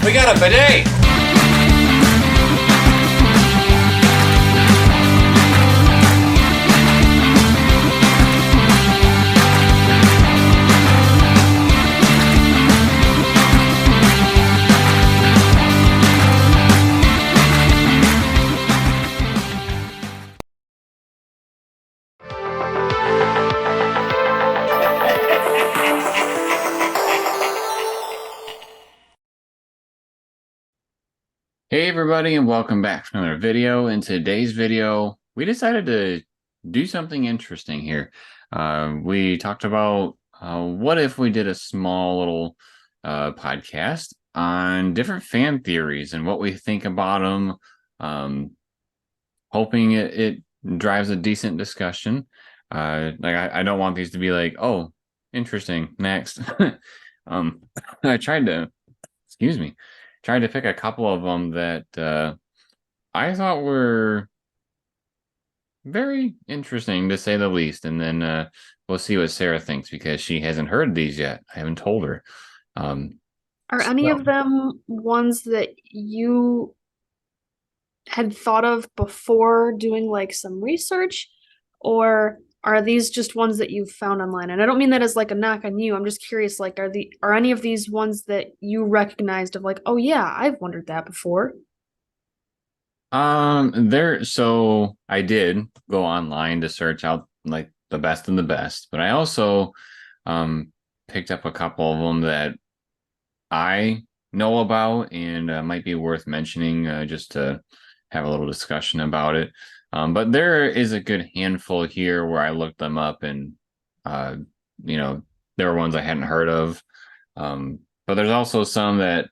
We got a bidet! Hey everybody, and welcome back to another video. In today's video, we decided to do something interesting here. We talked about what if we did a small little podcast on different fan theories and what we think about them, hoping it drives a decent discussion. I don't want these to be like, oh, interesting, next. I tried to, excuse me, tried to pick a couple of them that I thought were very interesting, to say the least. And then we'll see what Sarah thinks, because she hasn't heard these yet. I haven't told her. Are any of them ones that you had thought of before doing like some research, or are these just ones that you've found online? And I don't mean that as like a knock on you. I'm just curious, like, are any of these ones that you recognized of like, oh yeah, I've wondered that before? So I did go online to search out like the best and the best, but I also picked up a couple of them that I know about and might be worth mentioning, just to have a little discussion about it. But there is a good handful here where I looked them up, and uh, there were ones I hadn't heard of. But there's also some that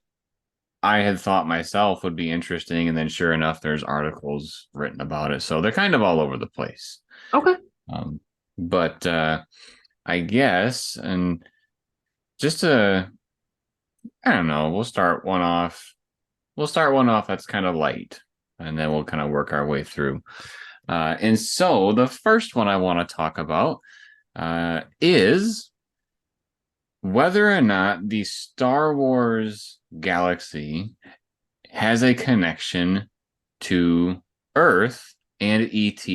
I had thought myself would be interesting, and then sure enough, there's articles written about it. So they're kind of all over the place. Okay. But I guess, and just to, I don't know, we'll start one off. We'll start one off that's kind of light, and then we'll kind of work our way through. And so the first one I want to talk about is whether or not the Star Wars galaxy has a connection to Earth and ET.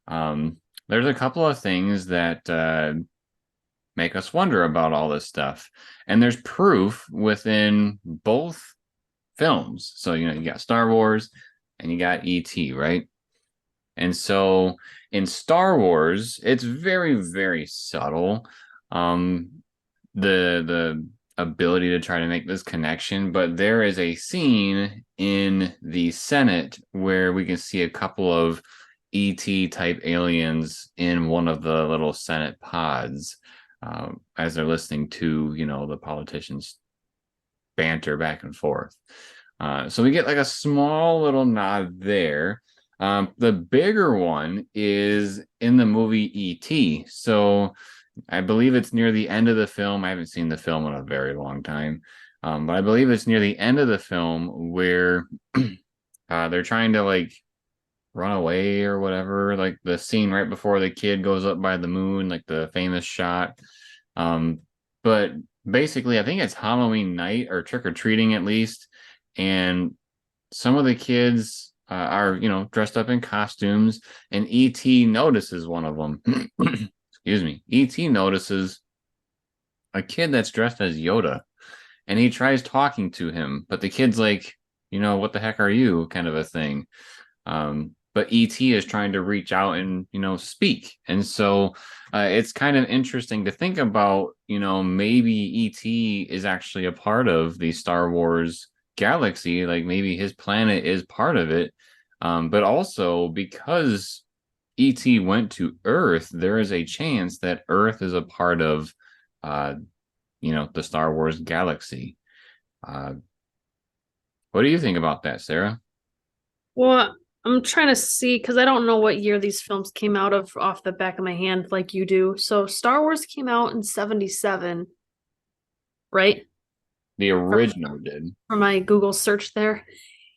There's a couple of things that make us wonder about all this stuff, and there's proof within both films. So you got Star Wars and you got ET, right? And so in Star Wars, it's very, very subtle. The ability to try to make this connection, but there is a scene in the Senate where we can see a couple of ET type aliens in one of the little Senate pods, as they're listening to the politicians banter back and forth. So we get like a small little nod there. The bigger one is in the movie E.T. So I believe it's near the end of the film. I haven't seen the film in a very long time. But I believe it's near the end of the film where they're trying to like run away or whatever. Like the scene right before the kid goes up by the moon, like the famous shot. But basically, I think it's Halloween night or trick-or-treating at least. And some of the kids are, dressed up in costumes, and E.T. notices one of them. Excuse me. E.T. notices a kid that's dressed as Yoda, and he tries talking to him, but the kid's like, what the heck are you, kind of a thing. But E.T. is trying to reach out and, speak. And so it's kind of interesting to think about, maybe E.T. is actually a part of the Star Wars galaxy. Like maybe his planet is part of it. But also because E.T. went to Earth, there is a chance that Earth is a part of, the Star Wars galaxy. What do you think about that, Sarah? Well, I'm trying to see because I don't know what year these films came out of off the back of my hand like you do. So Star Wars came out in 77, right? The original did. For my Google search there.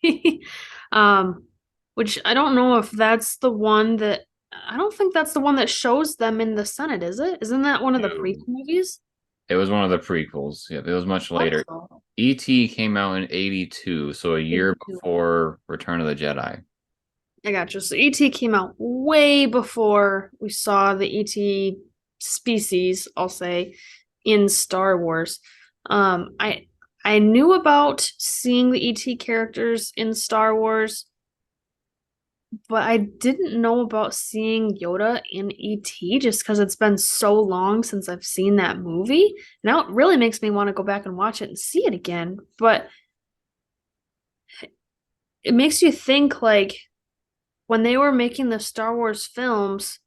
Which I don't know if that's the one I don't think that's the one that shows them in the Senate, is it? Isn't that one of the No. prequel movies? It was one of the prequels. Yeah, it was much Thought later. so. E.T. came out in 82, so a year 82. before Return of the Jedi. I got you. So ET came out way before we saw the ET species, I'll say, in Star Wars. I knew about seeing the ET characters in Star Wars, but I didn't know about seeing Yoda in ET just because it's been so long since I've seen that movie. Now it really makes me want to go back and watch it and see it again. But it makes you think like when they were making the Star Wars films,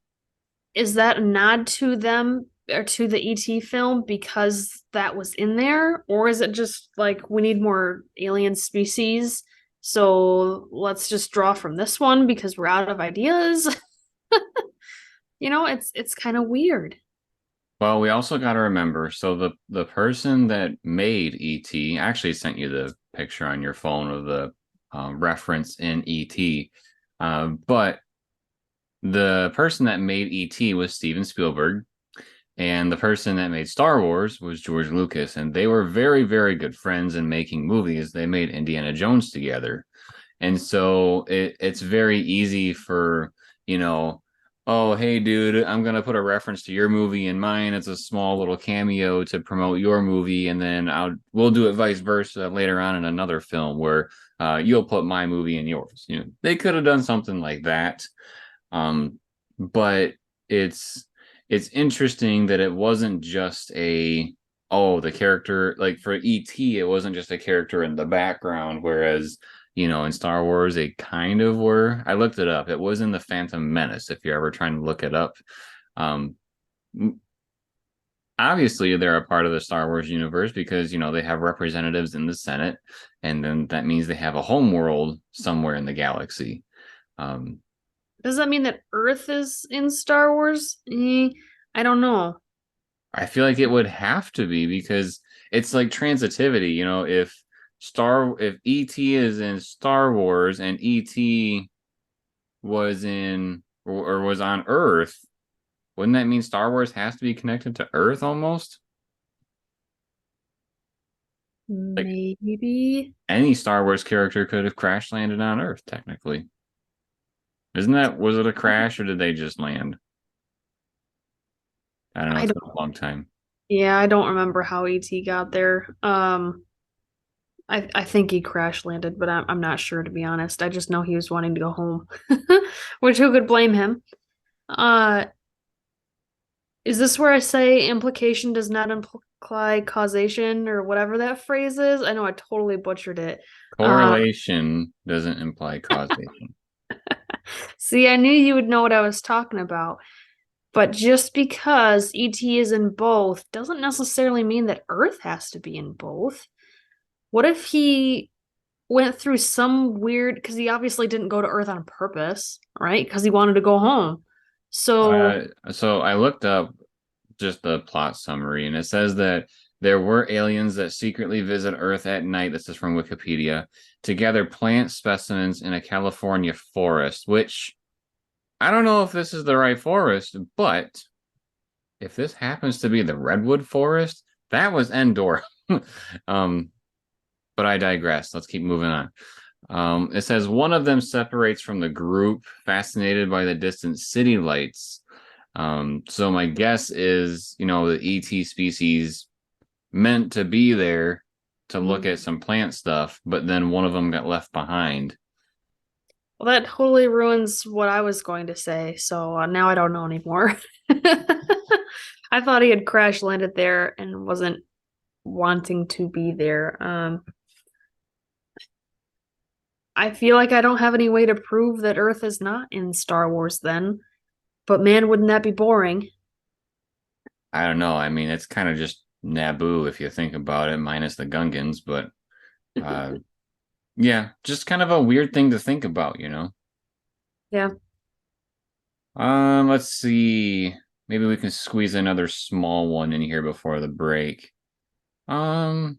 is that a nod to them or to the ET film because that was in there? Or is it just like we need more alien species? So let's just draw from this one because we're out of ideas. It's kind of weird. Well, we also got to remember, so the person that made E.T. actually sent you the picture on your phone of the reference in E.T. But the person that made E.T. was Steven Spielberg, and the person that made Star Wars was George Lucas, and they were very, very good friends in making movies. They made Indiana Jones together. And so it's very easy for, you know, oh, hey, dude, I'm going to put a reference to your movie in mine. It's a small little cameo to promote your movie. And then we'll do it vice versa later on in another film where you'll put my movie in yours. They could have done something like that. But it's it's interesting that it wasn't just the character, like for E.T., it wasn't just a character in the background, whereas in Star Wars they kind of were. I looked it up. It was in the Phantom Menace, if you're ever trying to look it up. Um Obviously they're a part of the Star Wars universe because they have representatives in the Senate, and then that means they have a home world somewhere in the galaxy. um Does that mean that Earth is in Star Wars? I don't know. I feel like it would have to be because it's like transitivity. If ET is in Star Wars and ET was in or was on Earth, wouldn't that mean Star Wars has to be connected to Earth almost? Like Maybe. any Star Wars character could have crash landed on Earth, technically. Was it a crash or did they just land? I don't know. I It's don't, been a long time. yeah, I don't remember how ET got there. I think he crash landed, but I'm not sure to be honest. I just know he was wanting to go home, which who could blame him? Uh, is this where I say implication does not imply causation or whatever that phrase is? I know I totally butchered it. Uh, Correlation doesn't imply causation. See, I knew you would know what I was talking about. But just because ET is in both doesn't necessarily mean that Earth has to be in both. What if he went through some weird, because he obviously didn't go to Earth on purpose, right? Because he wanted to go home. So, So I looked up just the plot summary, and it says that there were aliens that secretly visit Earth at night. This is from Wikipedia to gather plant specimens in a California forest, which I don't know if this is the right forest, but if this happens to be the redwood forest, that was Endor. um, but I digress. Let's keep moving on. It says one of them separates from the group, fascinated by the distant city lights. So my guess is, the ET species meant to be there to look mm, at some plant stuff, but then one of them got left behind. well, that totally ruins what I was going to say. So now I don't know anymore. I thought he had crash landed there and wasn't wanting to be there. I feel like I don't have any way to prove that Earth is not in Star Wars then. But man, wouldn't that be boring? I don't know. I mean, it's kind of just Naboo if you think about it, minus the Gungans, but uh, yeah, just kind of a weird thing to think about. Yeah. Let's see. Maybe we can squeeze another small one in here before the break. Um,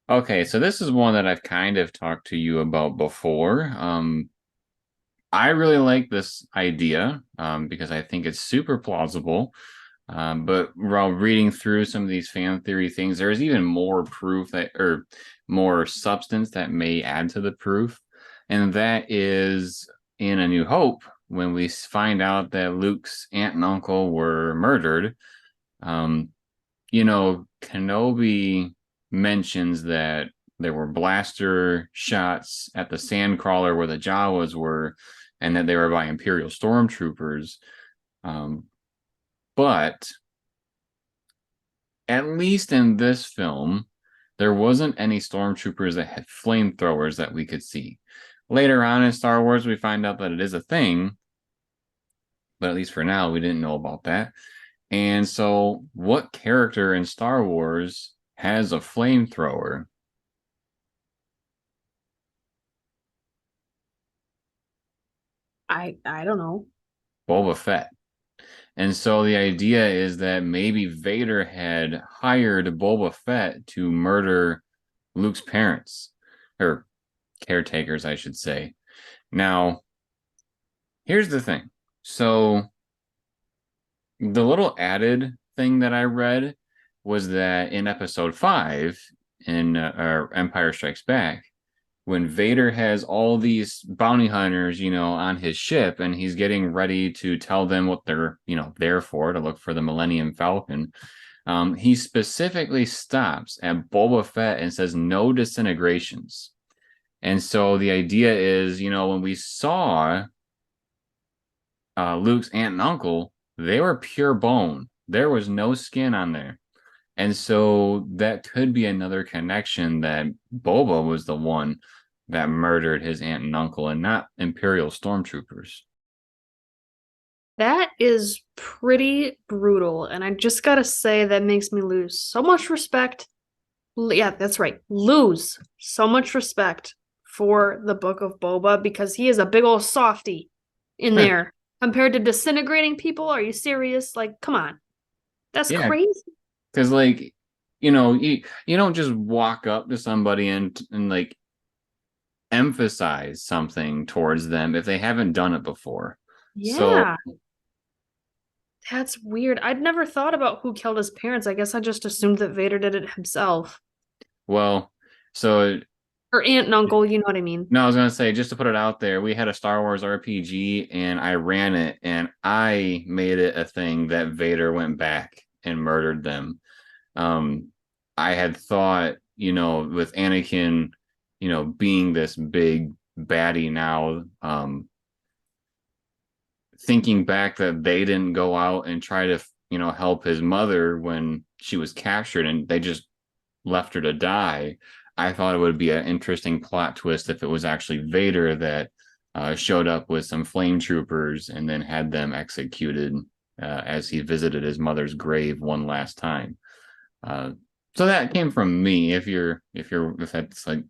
okay, so this is one that I've kind of talked to you about before. I really like this idea because I think it's super plausible. But while reading through some of these fan theory things, there's even more proof that, or more substance that may add to the proof. And that is in A New Hope, when we find out that Luke's aunt and uncle were murdered. Um, Kenobi mentions that there were blaster shots at the sandcrawler where the Jawas were, and that they were by Imperial stormtroopers. But at least in this film, there wasn't any stormtroopers that had flamethrowers that we could see. Later on in Star Wars, we find out that it is a thing, but at least for now, we didn't know about that. And so, what character in Star Wars has a flamethrower? I don't know. Boba Fett. And so the idea is that maybe Vader had hired Boba Fett to murder Luke's parents, or caretakers, I should say. Now, here's the thing. So, the little added thing that I read was that in episode 5, in Empire Strikes Back, when Vader has all these bounty hunters, on his ship, and he's getting ready to tell them what they're, there for, to look for the Millennium Falcon, he specifically stops at Boba Fett and says, "No disintegrations." And so the idea is, when we saw Luke's aunt and uncle, they were pure bone. There was no skin on there. And so that could be another connection, that Boba was the one that murdered his aunt and uncle and not Imperial stormtroopers. That is pretty brutal. And I just gotta say, that makes me lose so much respect. Yeah, that's right. Lose so much respect for the Book of Boba, because he is a big old softy in there. Compared to disintegrating people, are you serious? Like, come on. That's crazy. Because, like, you don't just walk up to somebody and like emphasize something towards them if they haven't done it before. Yeah. So, that's weird. I'd never thought about who killed his parents. I guess I just assumed that Vader did it himself. well, so Or aunt and uncle, you know what I mean? No, I was gonna say, just to put it out there, we had a Star Wars RPG and I ran it, and I made it a thing that Vader went back and murdered them. Um, I had thought, with Anakin, being this big baddie now, thinking back that they didn't go out and try to, help his mother when she was captured and they just left her to die. I thought it would be an interesting plot twist if it was actually Vader that showed up with some flame troopers and then had them executed as he visited his mother's grave one last time. So that came from me. If that's like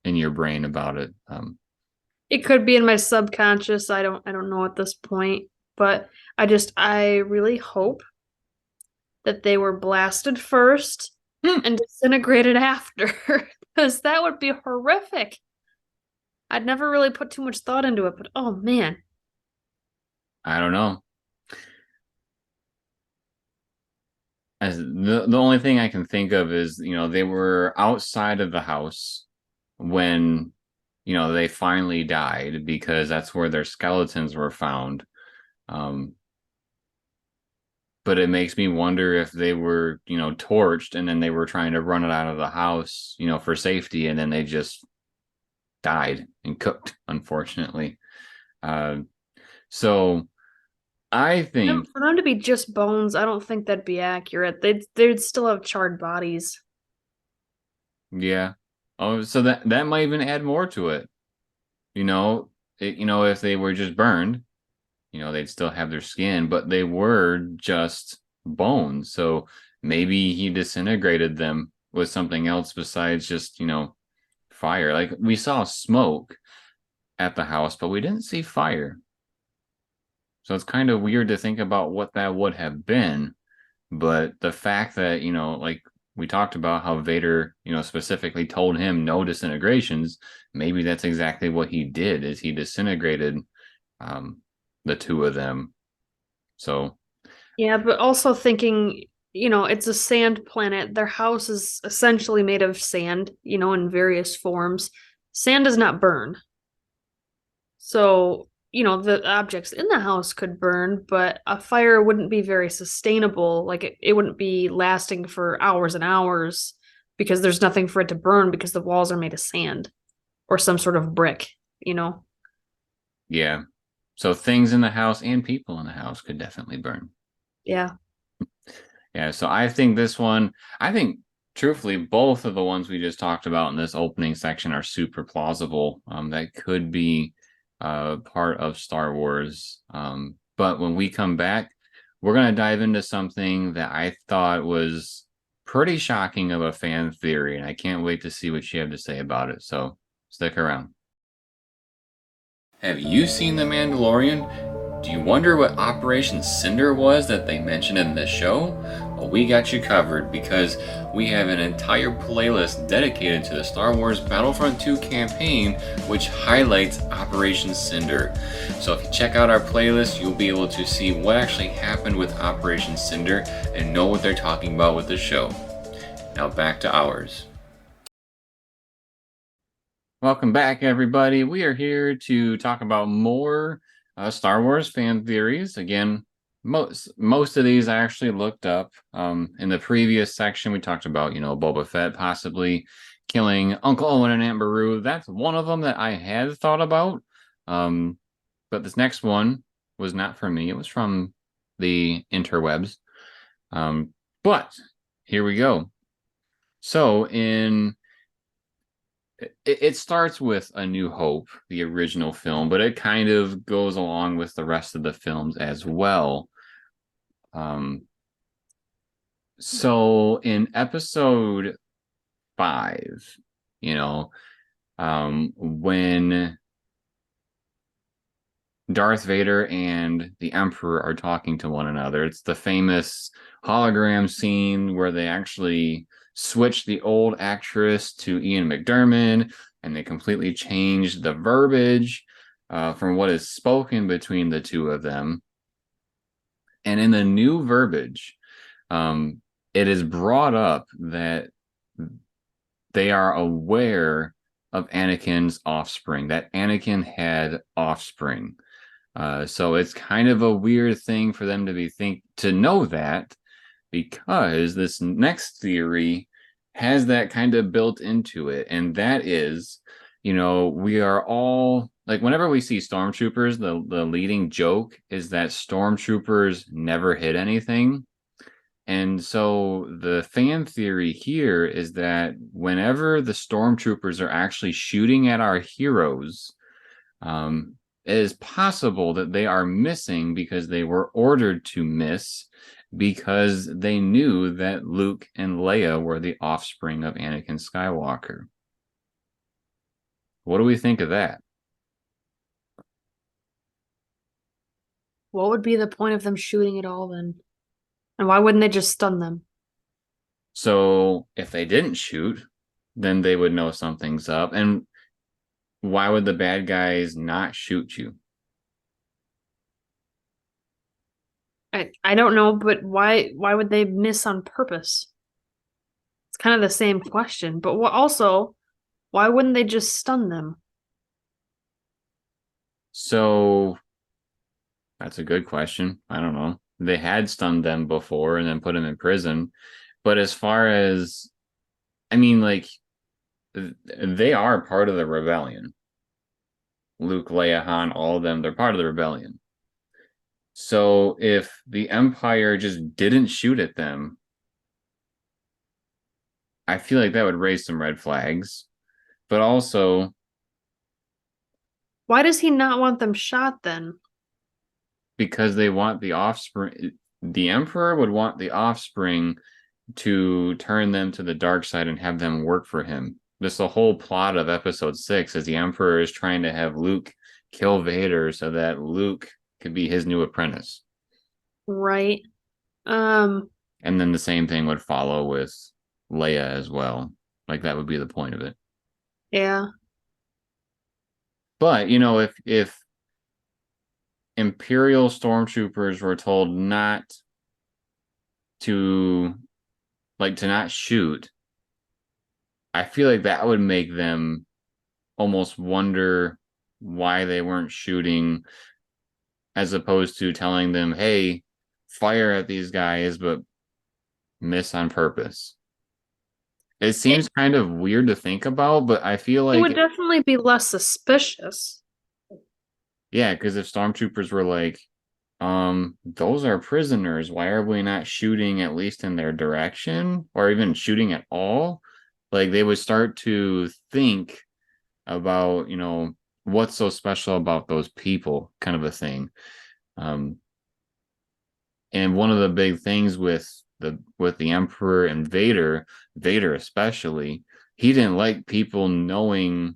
in your brain about it, it could be in my subconscious. I don't know at this point, but I really hope that they were blasted first and disintegrated after, because that would be horrific. I'd never really put too much thought into it, but oh man. I don't know. As the only thing I can think of is, they were outside of the house when, they finally died, because that's where their skeletons were found. But it makes me wonder if they were, torched and then they were trying to run it out of the house, for safety, and then they just died and cooked, unfortunately. So I think for them to be just bones, I don't think that'd be accurate. They'd still have charred bodies. Yeah. Oh, so that might even add more to it. If they were just burned, they'd still have their skin, but they were just bones. So maybe he disintegrated them with something else besides just, fire. Like, we saw smoke at the house, but we didn't see fire. So it's kind of weird to think about what that would have been. But the fact that, like we talked about how Vader, specifically told him no disintegrations, maybe that's exactly what he did, is he disintegrated the two of them. So Yeah, but also thinking, it's a sand planet. Their house is essentially made of sand, in various forms. Sand does not burn. So, the objects in the house could burn, but a fire wouldn't be very sustainable. Like it wouldn't be lasting for hours and hours because there's nothing for it to burn because the walls are made of sand or some sort of brick, you know? Yeah. So things in the house and people in the house could definitely burn. Yeah. Yeah. So I think this one, I think truthfully, both of the ones we just talked about in this opening section are super plausible. That could be part of Star Wars. But when we come back, we're going to dive into something that I thought was pretty shocking of a fan theory, and I can't wait to see what you have to say about it. So stick around. Have you seen The Mandalorian? Do you wonder what Operation Cinder was that they mentioned in this show? Well, we got you covered because we have an entire playlist dedicated to the Star Wars Battlefront 2 campaign, which highlights Operation Cinder. So if you check out our playlist, you'll be able to see what actually happened with Operation Cinder and know what they're talking about with the show. Now back to ours. Welcome back, everybody. We are here to talk about more Star Wars fan theories. Again, most of these I actually looked up. In the previous section, we talked about Boba Fett possibly killing Uncle Owen and Aunt Beru. That's one of them that I had thought about. But this next one was not from me. It was from the interwebs. But here we go. So it starts with A New Hope, the original film, but it kind of goes along with the rest of the films as well. Um, so in episode 5, when Darth Vader and the Emperor are talking to one another, it's the famous hologram scene where they actually switch the old actress to Ian McDiarmid, and they completely change the verbiage from what is spoken between the two of them. And in the new verbiage, it is brought up that they are aware of Anakin's offspring, that Anakin had offspring. So it's kind of a weird thing for them to know that, because this next theory has that kind of built into it, and that is, we are all like, whenever we see stormtroopers, the leading joke is that stormtroopers never hit anything. And so the fan theory here is that whenever the stormtroopers are actually shooting at our heroes, um, it is possible that they are missing because they were ordered to miss because they knew that Luke and Leia were the offspring of Anakin Skywalker. What do we think of that? What would be the point of them shooting at all then? And why wouldn't they just stun them? So if they didn't shoot, then they would know something's up. And why would the bad guys not shoot you? I don't know, but why would they miss on purpose? It's kind of the same question. But also, why wouldn't they just stun them? So that's a good question. I don't know. They had stunned them before and then put them in prison. But as far as, I mean, like, they are part of the rebellion. Luke, Leia, Han, all of them, they're part of the rebellion. So if the Empire just didn't shoot at them, I feel like that would raise some red flags. But also, Why does he not want them shot then? because they want the offspring, the Emperor would want the offspring to turn them to the dark side and have them work for him. This the whole plot of episode 6 is the Emperor is trying to have Luke kill Vader so that Luke could be his new apprentice. Right. Um, And then the same thing would follow with Leia as well. Like, that would be the point of it. yeah. But if Imperial stormtroopers were told not to to not shoot, I feel like that would make them almost wonder why they weren't shooting, as opposed to telling them, hey, fire at these guys, but miss on purpose. It It, seems kind of weird to think about, but I feel it would like, definitely be less suspicious. yeah, because if stormtroopers were like, those are prisoners, why are we not shooting at least in their direction or even shooting at all? Like they would start to think about, what's so special about those people, kind of a thing. Um, and one of the big things with the Emperor and Vader especially, he didn't like people knowing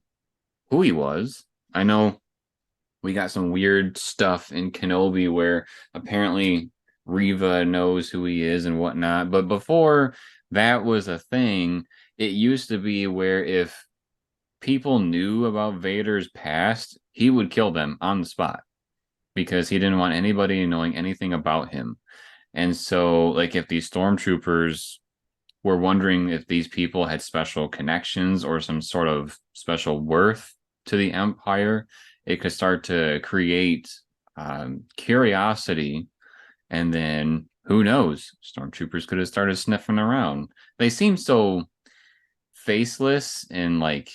who he was. I know we got some weird stuff in Kenobi where apparently Riva knows who he is and whatnot. But before that was a thing, it used to be where if people knew about Vader's past, he would kill them on the spot because he didn't want anybody knowing anything about him. And so, like, if these stormtroopers were wondering if these people had special connections or some sort of special worth to the Empire, it could start to create curiosity. And then who knows? Stormtroopers could have started sniffing around. They seem so faceless and like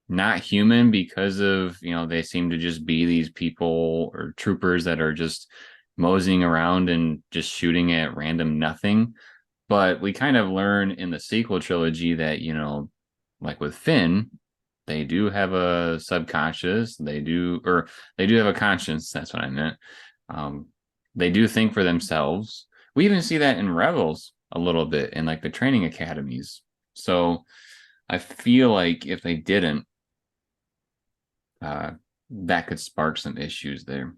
not human because of, they seem to just be these people or troopers that are just moseying around and just shooting at random nothing. But we kind of learn in the sequel trilogy that, like with Finn, they do have a subconscious. They do have a conscience. That's what I meant. Um, they do think for themselves. We even see that in Rebels a little bit in like the training academies. So I feel like if they didn't, uh, that could spark some issues there.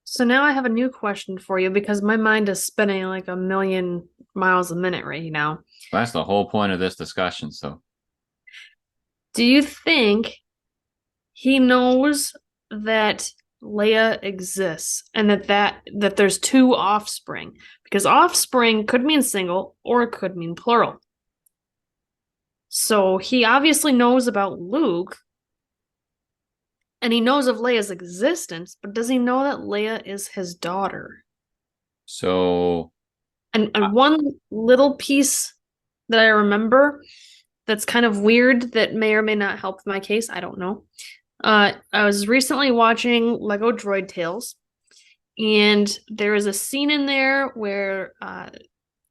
So now I have a new question for you because my mind is spinning like a million miles a minute right now. Well, that's the whole point of this discussion. So, Do you think he knows that Leia exists and that there's two offspring? Because offspring could mean single or it could mean plural. So he obviously knows about Luke and he knows of Leia's existence, but does he know that Leia is his daughter? so And one little piece that I remember that's kind of weird that may or may not help my case, I don't know. I was recently watching Lego Droid Tales, and there is a scene in there where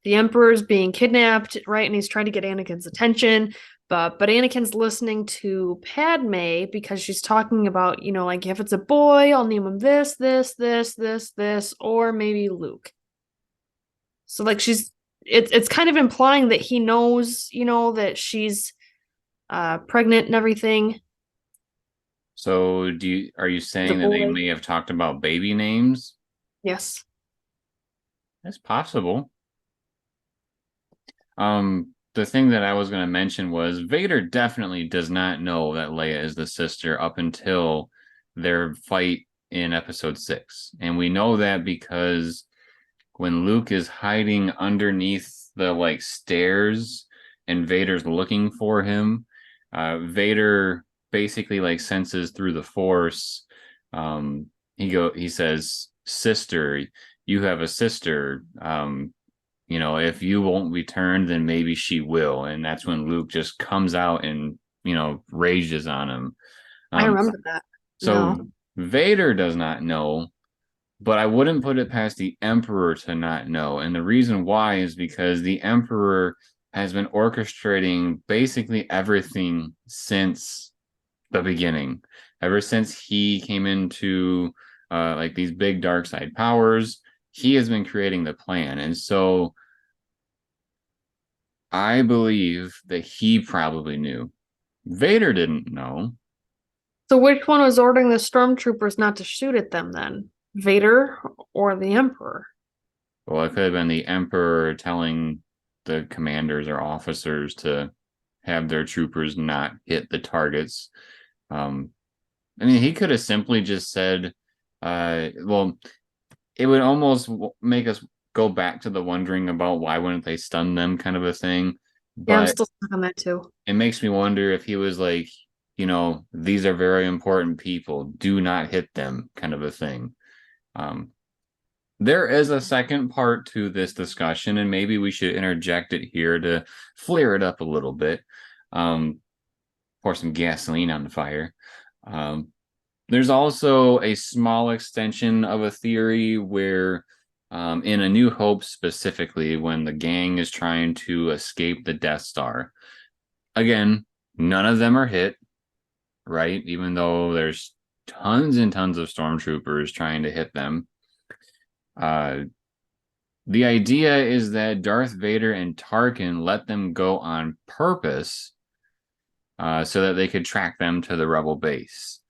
the Emperor's being kidnapped, right? And he's trying to get Anakin's attention, but Anakin's listening to Padme because she's talking about, like if it's a boy, I'll name him this, this, this, this, this, or maybe Luke. So like it's kind of implying that he knows, that she's pregnant and everything. So are you The saying that they boy. may have talked about baby names? Yes. That's possible. The thing that I was going to mention was Vader definitely does not know that Leia is the sister up until their fight in episode 6. And we know that because when Luke is hiding underneath the like stairs and Vader's looking for him, Vader basically like senses through the Force. He says, "Sister, you have a sister. If you won't return, then maybe she will." And that's when Luke just comes out and rages on him. I Um, remember that. so No. Vader does not know, but I wouldn't put it past the Emperor to not know. And the reason why is because the Emperor has been orchestrating basically everything since the beginning. Ever since he came into like these big dark side powers, he has been creating the plan. And so I believe that he probably knew. Vader didn't know. So which one was ordering the stormtroopers not to shoot at them then? Vader or the Emperor? Well, it could have been the Emperor telling the commanders or officers to have their troopers not hit the targets. Um, I mean, he could have simply just said, well, it would almost make us go back to the wondering about why wouldn't they stun them kind of a thing. Yeah, I'm But still stuck on that too. it makes me wonder if he was like, these are very important people. Do not hit them kind of a thing. Um, there is a second part to this discussion, and maybe we should interject it here to flare it up a little bit. Um, Pour some gasoline on the fire. Um, there's also a small extension of a theory where, in A New Hope specifically, when the gang is trying to escape the Death Star, again, none of them are hit, right? Even though there's tons and tons of stormtroopers trying to hit them. Uh, the idea is that Darth Vader and Tarkin let them go on purpose so that they could track them to the Rebel base.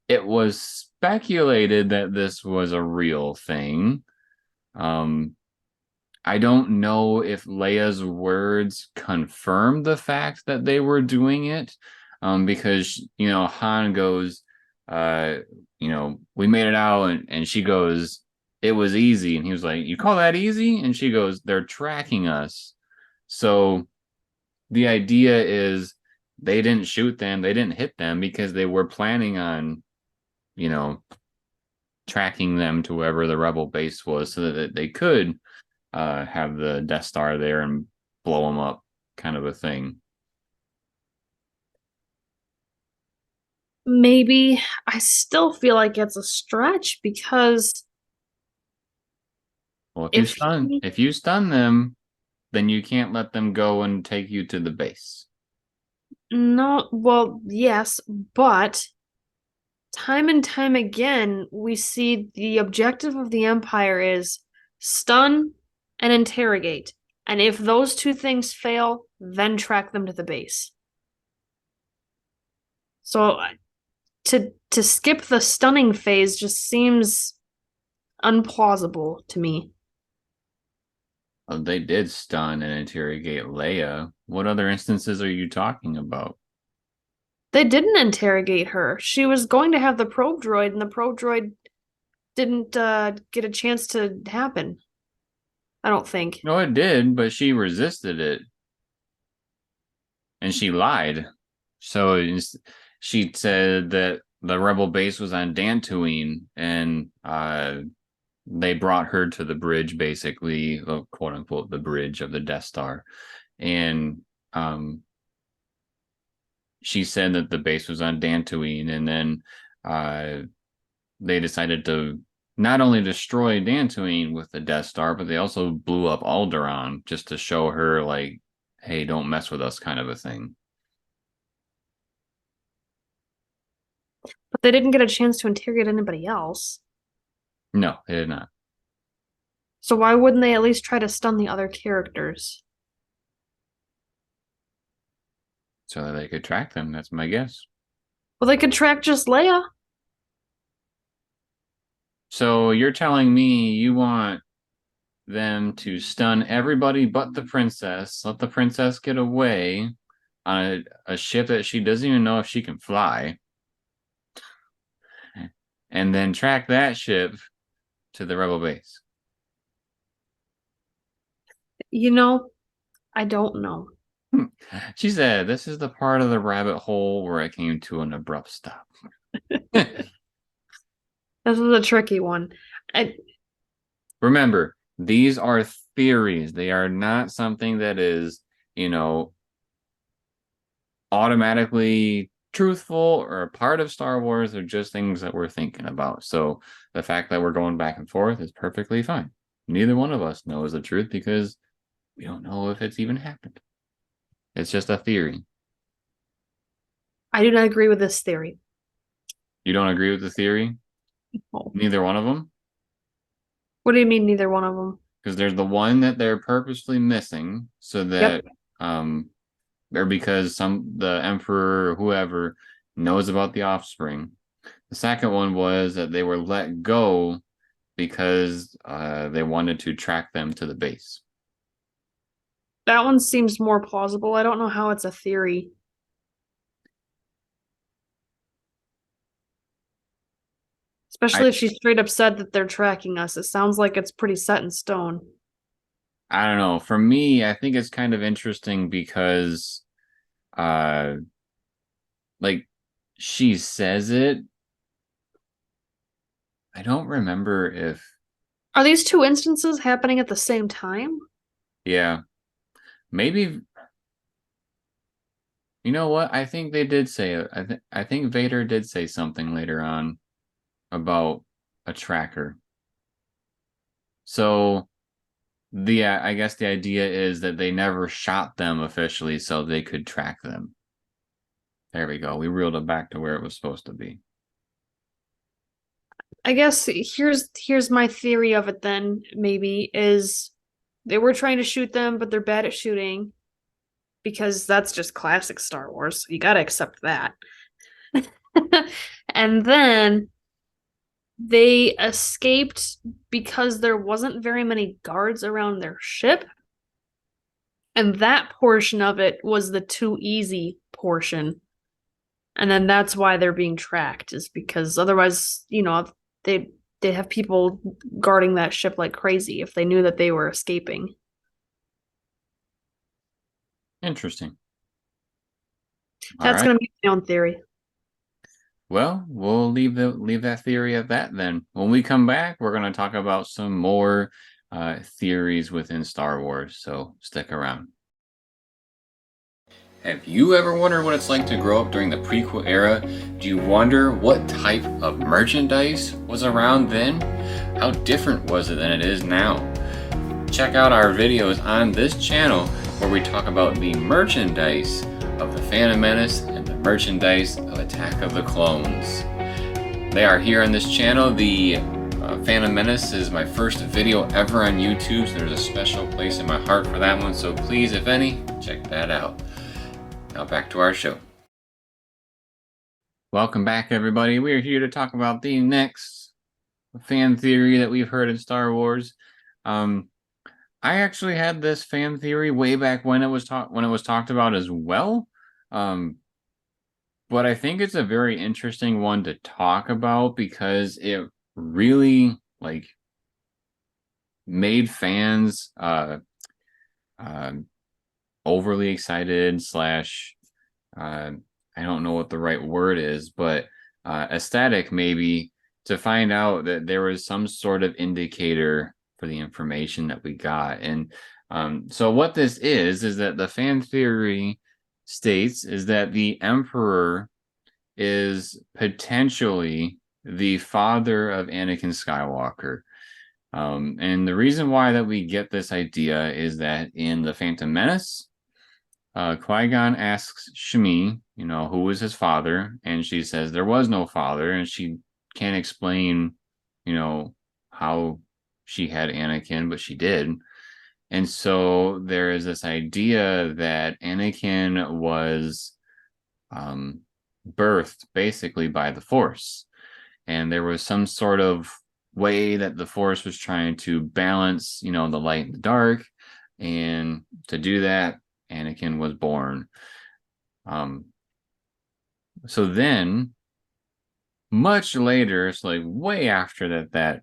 It was speculated that this was a real thing. Um, I don't know if Leia's words confirmed the fact that they were doing it, because Han goes, uh, we made it out, and she goes, it was easy, and he was like, you call that easy? And she goes, they're tracking us. So the idea is they didn't shoot them, they didn't hit them because they were planning on, you know, tracking them to wherever the rebel base was so that they could have the Death Star there and blow them up, kind of a thing. Maybe I still feel like it's a stretch because Well, if he, if you stun them, then you can't let them go and take you to the base. no, well, yes, but time and time again, we see the objective of the Empire is stun and interrogate. And if those two things fail, then track them to the base. So to skip the stunning phase just seems unplausible to me. They did stun and interrogate Leia. What other instances are you talking about? They didn't interrogate her. She was going to have the probe droid, and the probe droid didn't get a chance to happen. I don't think. No, it did, but she resisted it and she lied. So she said that the rebel base was on Dantooine, and they brought her to the bridge, basically, quote unquote, the bridge of the Death Star. And she said that the base was on Dantooine, and then uh, they decided to not only destroy Dantooine with the Death Star, but they also blew up Alderaan just to show her, like, hey, don't mess with us, kind of a thing. But they didn't get a chance to interrogate anybody else. No, they did not. So why wouldn't they at least try to stun the other characters? So that they could track them. That's my guess. Well, they could track just Leia. So you're telling me you want them to stun everybody but the princess, let the princess get away on a ship that she doesn't even know if she can fly, and then track that ship to the rebel base. You know, I don't know. She said, this is the part of the rabbit hole where I came to an abrupt stop. This is a tricky one. I, Remember, these are theories. They are not something that is, you know, automatically truthful or a part of Star Wars. They're just things that we're thinking about. So the fact that we're going back and forth is perfectly fine. Neither one of us knows the truth because we don't know if it's even happened. It's just a theory. I do not agree with this theory. You don't agree with the theory? Oh. Neither one of them? What do you mean neither one of them? Because there's the one that they're purposely missing so Yep. that or because the emperor or whoever knows about the offspring. The second one was that they were let go because they wanted to track them to the base. That one seems more plausible. I don't know how it's a theory. I Especially if she straight up said that they're tracking us. It sounds like it's pretty set in stone. I don't know. For me, I think it's kind of interesting because uh like she says it. I don't remember if Are these two instances happening at the same time? yeah, maybe you know what? I think they did say it. I think Vader did say something later on about a tracker. So the I guess the idea is that they never shot them officially so they could track them. There we go. We reeled it back to where it was supposed to be. I guess here's my theory of it then, maybe, is they were trying to shoot them, but they're bad at shooting because that's just classic Star Wars. You gotta accept that. And then they escaped because there wasn't very many guards around their ship. And that portion of it was the too easy portion. And then that's why they're being tracked, is because otherwise, they they have people guarding that ship like crazy if they knew that they were escaping. Interesting. All That's right. gonna be my own theory. Well, we'll leave that theory at that then. When we come back, we're going to talk about some more theories within Star Wars. So stick around. Have you ever wondered what it's like to grow up during the prequel era? Do you wonder what type of merchandise was around then? How different was it than it is now? Check out our videos on this channel where we talk about the merchandise of the Phantom Menace and the merchandise of Attack of the Clones. They are here on this channel. The Phantom Menace is my first video ever on YouTube, so there's a special place in my heart for that one. So please, if any, check that out. Now back to our show. Welcome back, everybody. We are here to talk about the next fan theory that we've heard in Star Wars. I actually had this fan theory way back when it was talked about as well. But I think it's a very interesting one to talk about because it really made fans overly excited slash I don't know what the right word is, but ecstatic maybe to find out that there was some sort of indicator for the information that we got. And so what this is that the fan theory states is that the Emperor is potentially the father of Anakin Skywalker. And the reason why that we get this idea is that in The Phantom Menace, Qui-Gon asks Shmi, who was his father, and she says there was no father, and she can't explain, how she had Anakin, but she did. And so there is this idea that Anakin was birthed basically by the Force. And there was some sort of way that the Force was trying to balance, the light and the dark. And to do that, Anakin was born. So then, much later, it's like way after that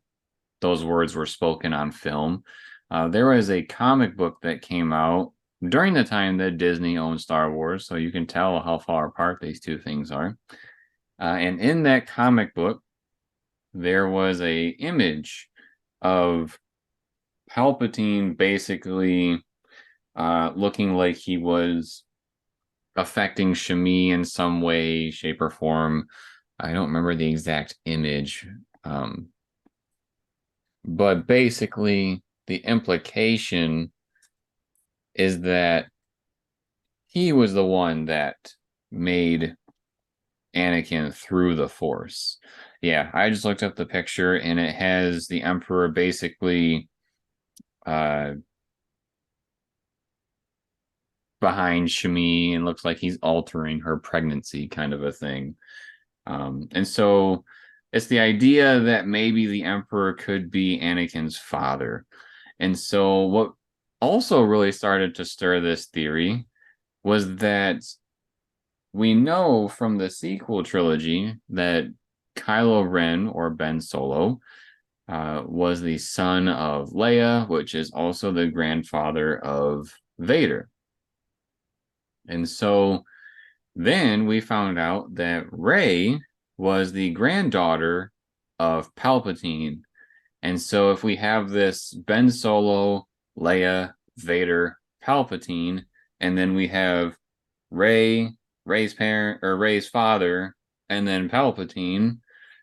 those words were spoken on film, there was a comic book that came out during the time that Disney owned Star Wars, so you can tell how far apart these two things are. And in that comic book, there was a image of Palpatine basically looking like he was affecting Shmi in some way, shape, or form. I don't remember the exact image. But basically, the implication is that he was the one that made Anakin through the Force. Yeah, I just looked up the picture and it has the Emperor basically behind Shmi and looks like he's altering her pregnancy, kind of a thing. And so it's the idea that maybe the Emperor could be Anakin's father. And so what also really started to stir this theory was that we know from the sequel trilogy that Kylo Ren, or Ben Solo, was the son of Leia, which is also the grandfather of Vader. And so then we found out that Rey was the granddaughter of Palpatine. And so if we have this Ben Solo, Leia, Vader, Palpatine, and then we have Rey, Rey's parent or Rey's father, and then Palpatine,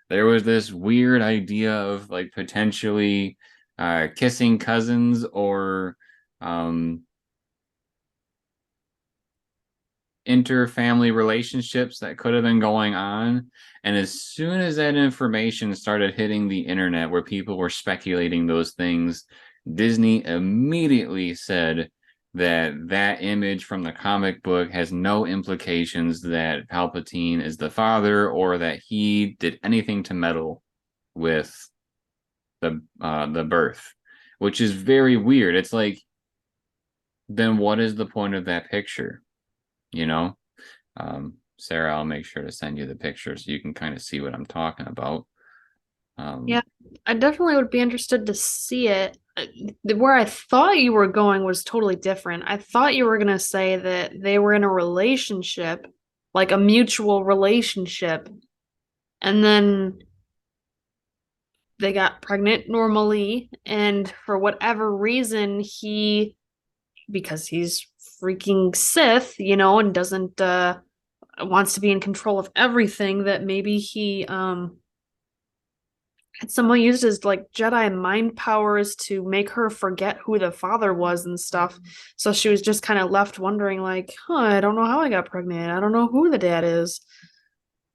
there was this weird idea of like potentially kissing cousins or um, inter-family relationships that could have been going on. And as soon as that information started hitting the internet where people were speculating those things, Disney immediately said that that image from the comic book has no implications that Palpatine is the father or that he did anything to meddle with the birth, which is very weird. It's like, then what is the point of that picture? You know? Sarah, I'll make sure to send you the picture so you can kind of see what I'm talking about. Yeah, I definitely would be interested to see it. Where I thought you were going was totally different. I thought you were going to say that they were in a relationship, like a mutual relationship, and then they got pregnant normally, and for whatever reason, because he's freaking Sith, and doesn't wants to be in control of everything, that maybe he had someone used his like Jedi mind powers to make her forget who the father was and stuff. So she was just kind of left wondering, like, I don't know how I got pregnant. I don't know who the dad is.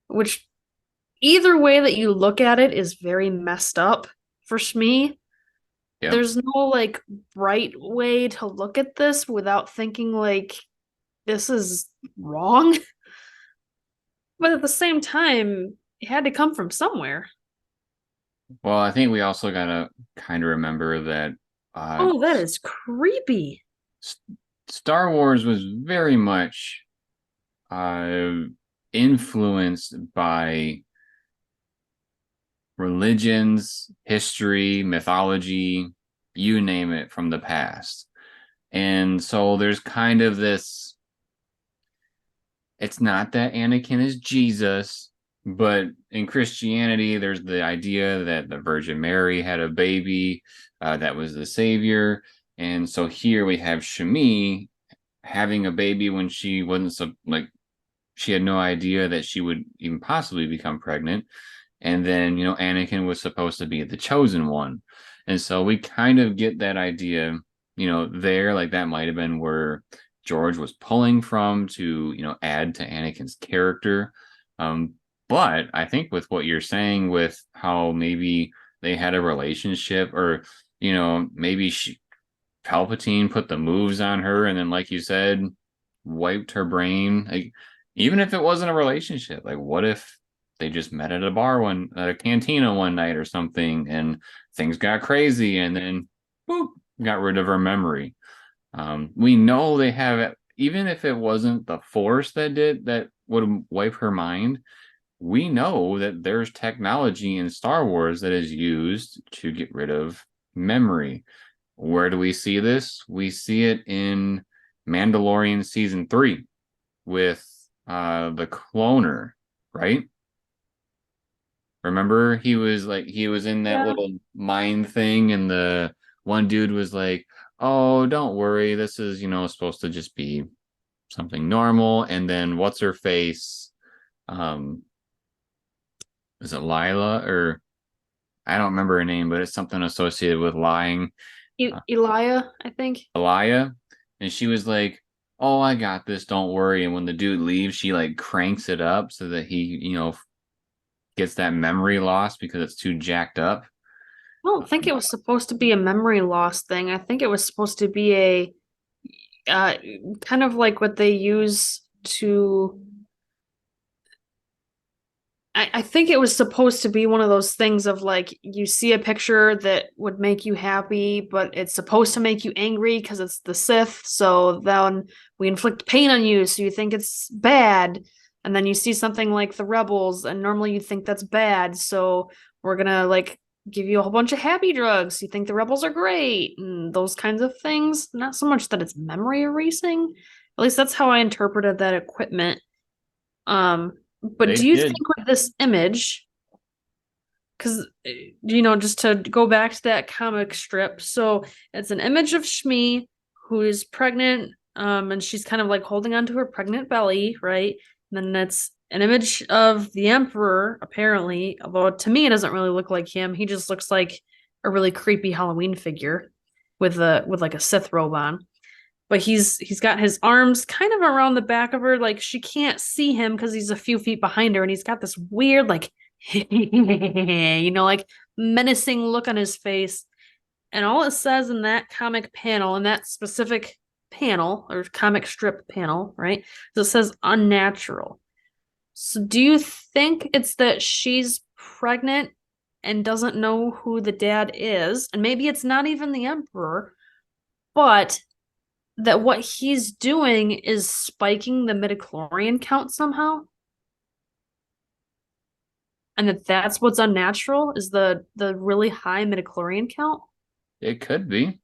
Which, either way that you look at it, is very messed up for me. Yep. There's no like right way to look at this without thinking like this is wrong. But at the same time, it had to come from somewhere. Well, I think we also gotta kind of remember that Oh, that is creepy. Star Wars was very much uh, influenced by religions, history, mythology, you name it, from the past. And so there's kind of this, it's not that Anakin is Jesus, but in Christianity, there's the idea that the Virgin Mary had a baby that was the savior. And so here we have Shmi having a baby when she wasn't like she had no idea that she would even possibly become pregnant. And then, Anakin was supposed to be the chosen one. And so we kind of get that idea, there, like that might have been where George was pulling from to, add to Anakin's character. But I think with what you're saying, with how maybe they had a relationship, or, maybe Palpatine put the moves on her, and then, like you said, wiped her brain. Like, even if it wasn't a relationship, like, what if they just met at a cantina one night or something, and things got crazy, and then boop, got rid of her memory. We know they have it, even if it wasn't the Force that would wipe her mind. We know that there's technology in Star Wars that is used to get rid of memory. Where do we see this? We see it in Mandalorian season 3 with the cloner, right? Remember, he was in that Yeah. little mind thing, and the one dude was like, "Oh, don't worry, this is, supposed to just be something normal." And then what's her face? Um, is it Lila, or I don't remember her name, but it's something associated with lying. Elia, I think. Elia, and she was like, "Oh, I got this, don't worry." And when the dude leaves, she like cranks it up so that he, gets that memory loss because it's too jacked up. I don't think it was supposed to be a memory loss thing. I think it was supposed to be a uh, kind of like what they use to. I think it was supposed to be one of those things of like you see a picture that would make you happy, but it's supposed to make you angry because it's the Sith. So then we inflict pain on you, so you think it's bad. And then you see something like the rebels, and normally you think that's bad, so we're gonna like give you a whole bunch of happy drugs. You think the rebels are great, and those kinds of things. Not so much that it's memory erasing. At least that's how I interpreted that equipment. But They do you did. think with this image, because just to go back to that comic strip, so it's an image of Shmi who is pregnant, and she's kind of like holding onto her pregnant belly, right? And then it's an image of the Emperor, apparently, although to me it doesn't really look like him. He just looks like a really creepy Halloween figure with like a Sith robe on. But he's got his arms kind of around the back of her, like she can't see him because he's a few feet behind her, and he's got this weird like like menacing look on his face. And all it says in that comic panel, in that specific panel or comic strip panel, right? It says unnatural. So do you think it's that she's pregnant and doesn't know who the dad is? And maybe it's not even the Emperor, but that what he's doing is spiking the midichlorian count somehow? And that's what's unnatural is the really high midichlorian count. It could be.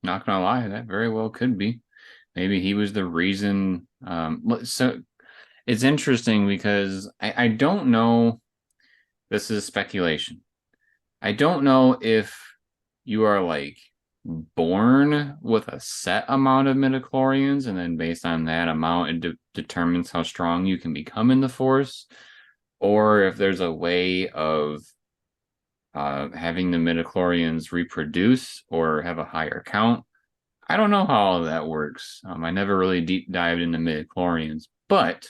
Not gonna lie, that very well could be. Maybe he was the reason. So it's interesting because I don't know. This is speculation. I don't know if you are like born with a set amount of midichlorians, and then based on that amount, it determines how strong you can become in the Force, or if there's a way of having the midichlorians reproduce or have a higher count. I don't know how all of that works. I never really deep dived into midichlorians, but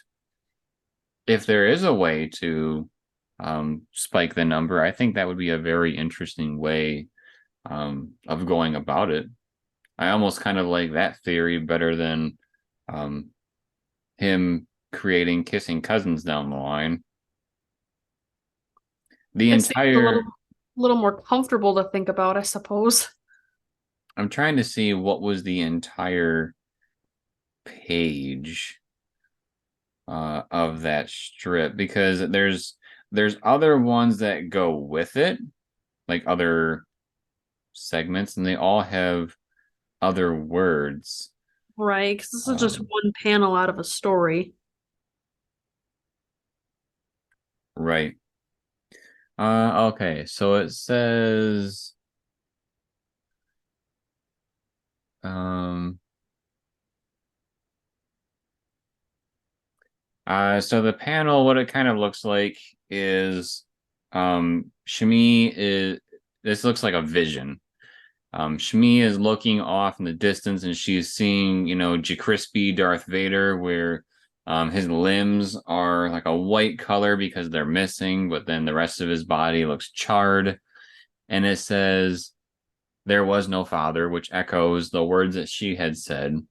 if there is a way to spike the number, I think that would be a very interesting way of going about it. I almost kind of like that theory better than um, him creating kissing cousins down the line. The It seems a entire, little more comfortable to think about, I suppose. I'm trying to see what was the entire page of that strip, because there's other ones that go with it, like other segments, and they all have other words. Right, because this is just Um, one panel out of a story. right. Okay, so it says um so the panel, what it kind of looks like is Shmi is this looks like a vision. Shmi is looking off in the distance, and she's seeing, Crispy Darth Vader, where his limbs are like a white color because they're missing, but then the rest of his body looks charred. And it says, "There was no father," which echoes the words that she had said.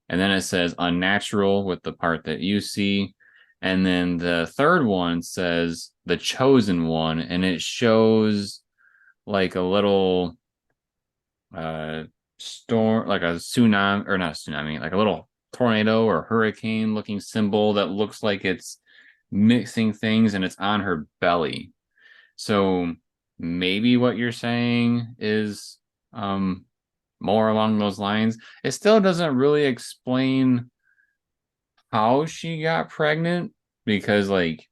And then it says unnatural with the part that you see. And then the third one says the chosen one, and it shows like a little uh storm, like a tsunami, or not a tsunami, like a little tornado or hurricane looking symbol that looks like it's mixing things, and it's on her belly. So maybe what you're saying is more along those lines. It still doesn't really explain how she got pregnant, because like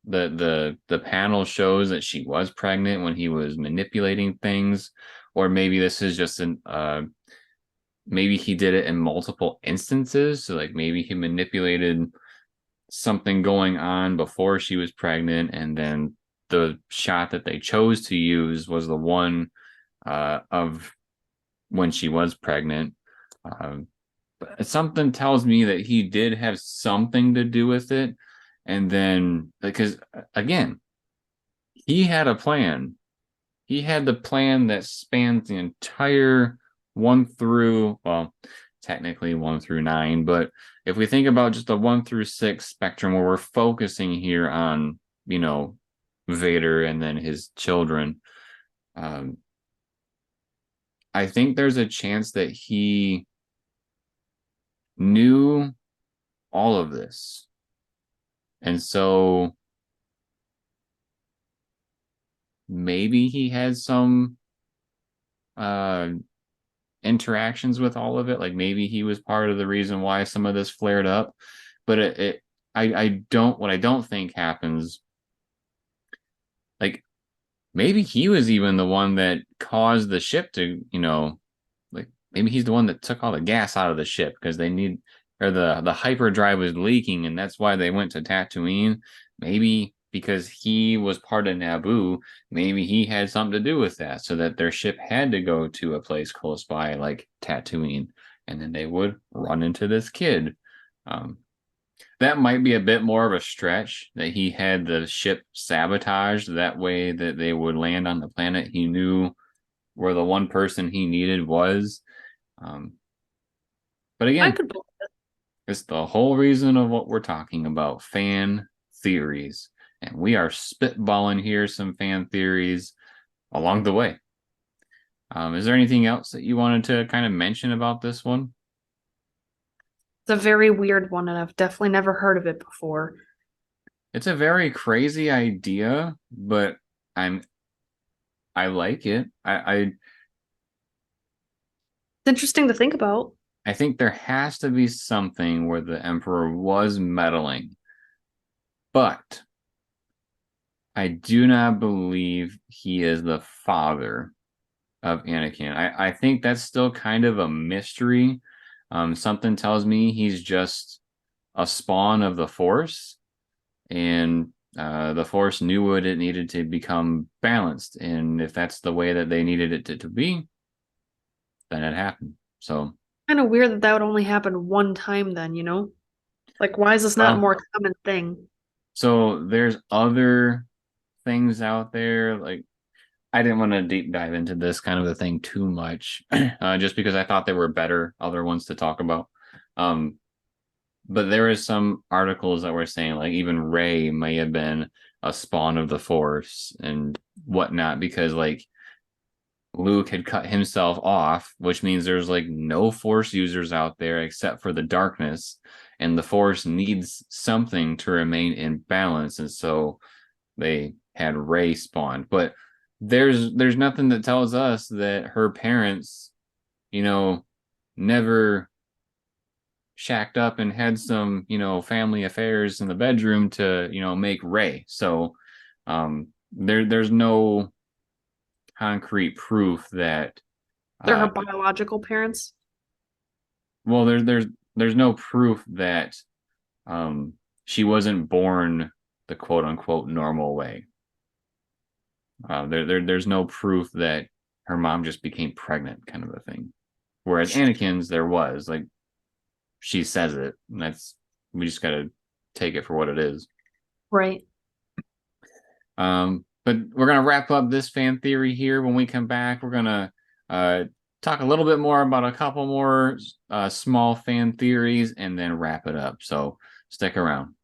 the panel shows that she was pregnant when he was manipulating things, or maybe this is just an maybe he did it in multiple instances, so like maybe he manipulated something going on before she was pregnant, and then the shot that they chose to use was the one of when she was pregnant. um, but something tells me that he did have something to do with it. And then, because again, he had a plan. He had the plan that spans the entire one through, well, technically 1 through 9. But if we think about just the 1 through 6 spectrum, where we're focusing here on, Vader and then his children, um, I think there's a chance that he knew all of this. And so maybe he had some uh interactions with all of it. Like maybe he was part of the reason why some of this flared up. But I don't, what I don't think happens, like maybe he was even the one that caused the ship to, like maybe he's the one that took all the gas out of the ship because they need, or the hyperdrive was leaking, and that's why they went to Tatooine. Maybe because he was part of Naboo, maybe he had something to do with that, so that their ship had to go to a place close by, like Tatooine, and then they would run into this kid. Um, that might be a bit more of a stretch, that he had the ship sabotaged that way that they would land on the planet. He knew where the one person he needed was. Um, but I again, could believe it. it's the whole reason of what we're talking about, fan theories. And we are spitballing here some fan theories along the way. Is there anything else that you wanted to kind of mention about this one? It's a very weird one, and I've definitely never heard of it before. It's a very crazy idea, but I'm I like it. It's interesting to think about. I think there has to be something where the Emperor was meddling, but I do not believe he is the father of Anakin. I think that's still kind of a mystery. Something tells me he's just a spawn of the Force, and the Force knew what it needed to become balanced, and if that's the way that they needed it to be, then it happened. So, Kind of weird that that would only happen one time then, you know? Like, why is this not a well, more common thing? so there's other things out there. Like, I didn't want to deep dive into this kind of a thing too much, just because I thought there were better other ones to talk about. Um, but there is some articles that were saying like even Rey may have been a spawn of the Force and whatnot, because like Luke had cut himself off, which means there's like no Force users out there except for the darkness, and the Force needs something to remain in balance, and so they had Rey spawned. But there's nothing that tells us that her parents, you know, never shacked up and had some, family affairs in the bedroom to, make Rey. So there's no concrete proof that They're her uh biological parents. well there's no proof that um she wasn't born the quote unquote normal way. There's no proof that her mom just became pregnant, kind of a thing. Whereas Anakin's, there was, like, she says it, and that's, we just gotta take it for what it is. Right. But we're gonna wrap up this fan theory here. When we come back, we're gonna uh talk a little bit more about a couple more small fan theories and then wrap it up. So stick around.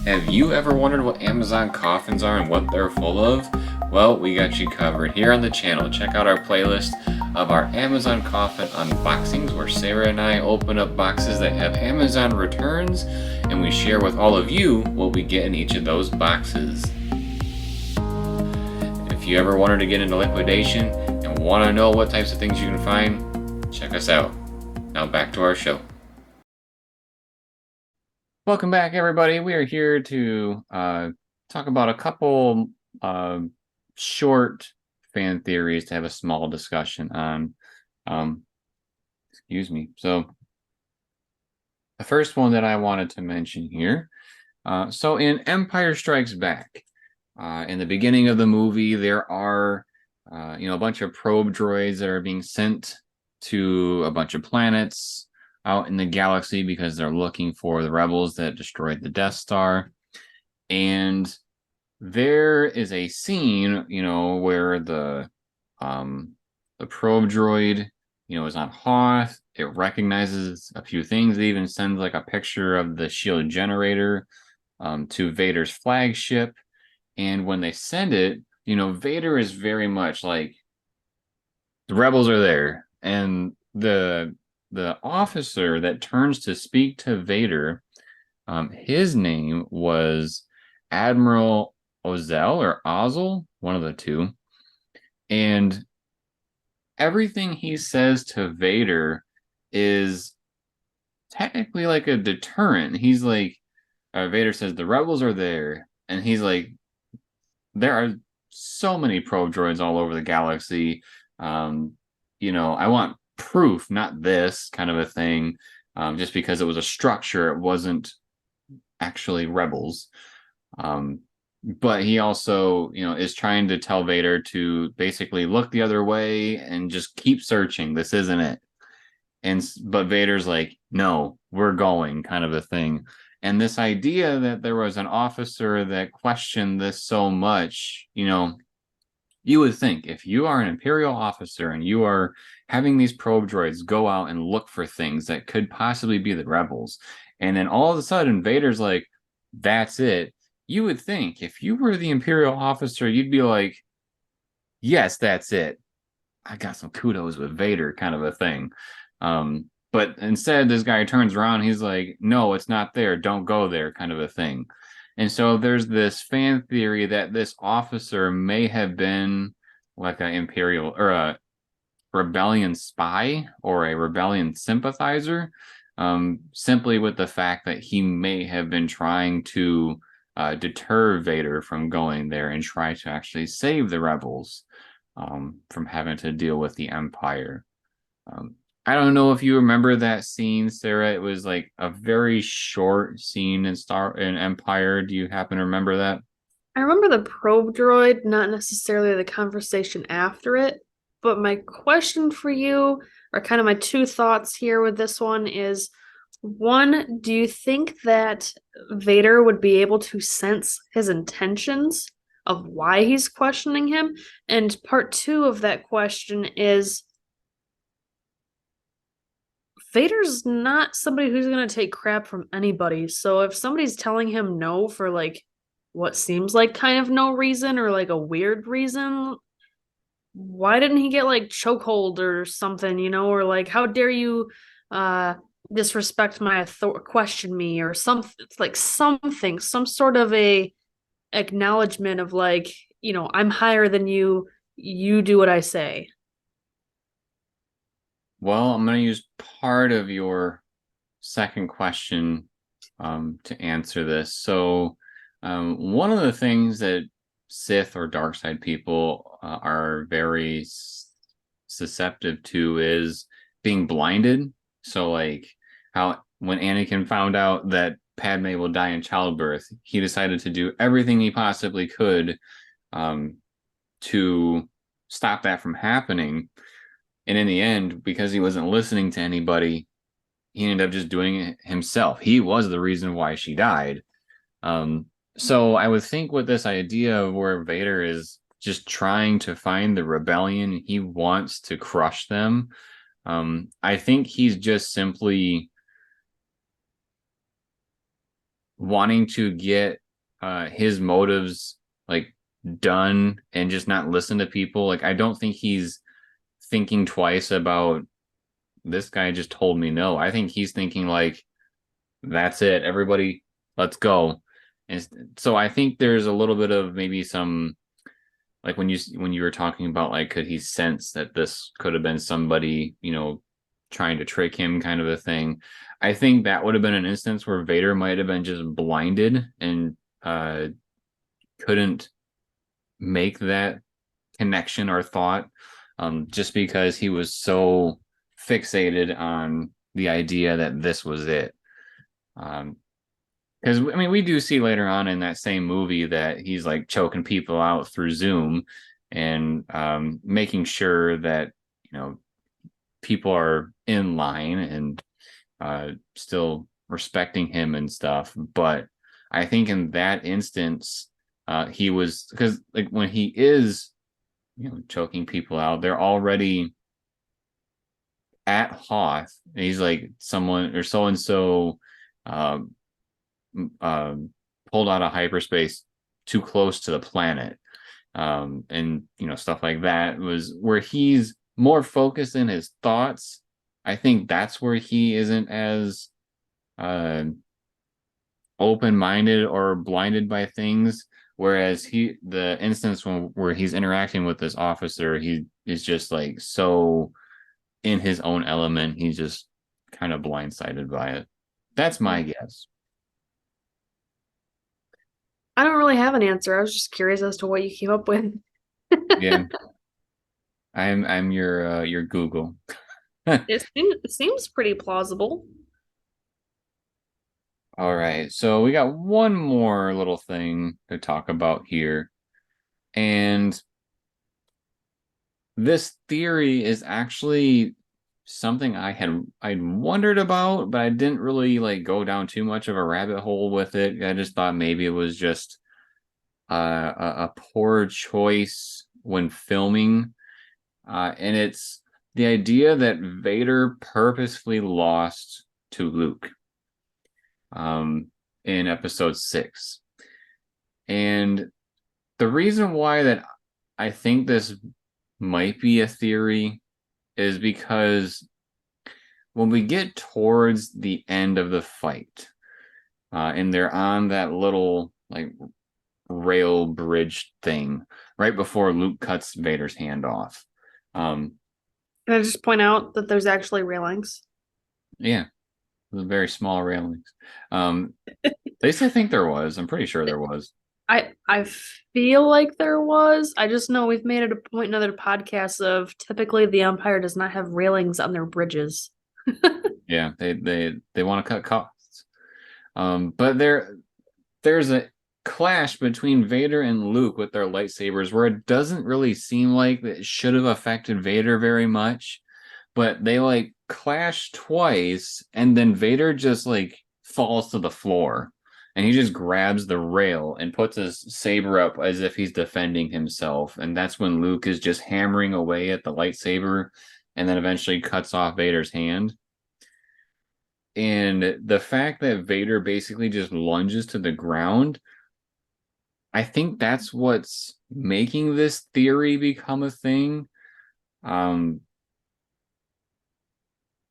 Have you ever wondered what Amazon coffins are and what they're full of? Well, we got you covered here on the channel. Check out our playlist of our Amazon coffin unboxings, where Sarah and I open up boxes that have Amazon returns, and we share with all of you what we get in each of those boxes. If you ever wanted to get into liquidation and want to know what types of things you can find, check us out. Now back to our show. Welcome back, everybody. We are here to talk about a couple short fan theories to have a small discussion on. Excuse me. So the first one that I wanted to mention here. So in Empire Strikes Back, in the beginning of the movie, there are a bunch of probe droids that are being sent to a bunch of planets out in the galaxy because they're looking for the rebels that destroyed the Death Star. And there is a scene, where the probe droid, is on Hoth. It recognizes a few things. It even sends like a picture of the shield generator to Vader's flagship. And when they send it, Vader is very much like, the rebels are there. And the officer that turns to speak to Vader His name was Admiral Ozell or Ozzel, one of the two. And everything he says to Vader is technically like a deterrent. He's like, Vader says, the rebels are there. And he's like, there are so many probe droids all over the galaxy. Um, I want proof, not this kind of a thing. Just because it was a structure, it wasn't actually rebels. Um, but he also, is trying to tell Vader to basically look the other way and just keep searching. This isn't it. But Vader's like, no, we're going, kind of a thing. And this idea that there was an officer that questioned this so much, you would think if you are an Imperial officer and you are having these probe droids go out and look for things that could possibly be the rebels, and then all of a sudden Vader's like, that's it. You would think if you were the Imperial officer, you'd be like, yes, that's it. I got some kudos with Vader, kind of a thing. But instead, this guy turns around. He's like, no, it's not there. Don't go there, kind of a thing. And so there's this fan theory that this officer may have been like an Imperial or a rebellion spy or a rebellion sympathizer, simply with the fact that he may have been trying to deter Vader from going there and try to actually save the rebels from having to deal with the Empire. Um, I don't know if you remember that scene, Sarah. It was like a very short scene in Empire. Do you happen to remember that? I remember the probe droid, not necessarily the conversation after it, but my question for you, or kind of my two thoughts here with this one is one, do you think that Vader would be able to sense his intentions of why he's questioning him? And part two of that question is Vader's not somebody who's going to take crap from anybody. So if somebody's telling him no for like what seems like kind of no reason or like a weird reason, why didn't he get like chokehold or something, or like how dare you disrespect my authority, question me or something. It's like something, some sort of a acknowledgement of like, I'm higher than you, you do what I say. Well, I'm going to use part of your second question to answer this. So, one of the things that Sith or dark side people are very susceptible to is being blinded. So, like how when Anakin found out that Padme will die in childbirth, he decided to do everything he possibly could um, to stop that from happening. And in the end, because he wasn't listening to anybody, he ended up just doing it himself. He was the reason why she died. So I would think with this idea of where Vader is just trying to find the rebellion, he wants to crush them. I think he's just simply wanting to get his motives like done and just not listen to people. Like I don't think he's thinking twice about this guy just told me no. I think he's thinking like, that's it, everybody, let's go. And so I think there's a little bit of maybe some like when you were talking about like could he sense that this could have been somebody trying to trick him kind of a thing. I think that would have been an instance where Vader might have been just blinded and couldn't make that connection or thought just because he was so fixated on the idea that this was it. Because I mean, we do see later on in that same movie that he's like choking people out through Zoom and making sure that people are in line and still respecting him and stuff. But I think in that instance, he was because like when he is choking people out, they're already at Hoth. And he's like someone or so and so pulled out of hyperspace too close to the planet. And stuff like that was where he's more focused in his thoughts. I think that's where he isn't as open-minded or blinded by things. Whereas the instance where he's interacting with this officer, he is just like so in his own element. He's just kind of blindsided by it. That's my guess. I don't really have an answer. I was just curious as to what you came up with. Yeah, I'm your Google. It seems pretty plausible. All right, so we got one more little thing to talk about here, and this theory is actually something I'd wondered about, but I didn't really like go down too much of a rabbit hole with it. I just thought maybe it was just a poor choice when filming, and it's the idea that Vader purposefully lost to Luke in Episode 6, and the reason why that I think this might be a theory is because when we get towards the end of the fight, and they're on that little like rail bridge thing right before Luke cuts Vader's hand off. Um, Can I just point out that there's actually railings? yeah, the very small railings. At least I think there was. I'm pretty sure there was. I feel like there was. I just know we've made it a point in other podcasts of typically the Empire does not have railings on their bridges. Yeah, they want to cut costs. But there's a clash between Vader and Luke with their lightsabers where it doesn't really seem like it should have affected Vader very much, but they like clash twice and then Vader just like falls to the floor and he just grabs the rail and puts his saber up as if he's defending himself, and that's when Luke is just hammering away at the lightsaber and then eventually cuts off Vader's hand. And the fact that Vader basically just lunges to the ground, I think that's what's making this theory become a thing. Um,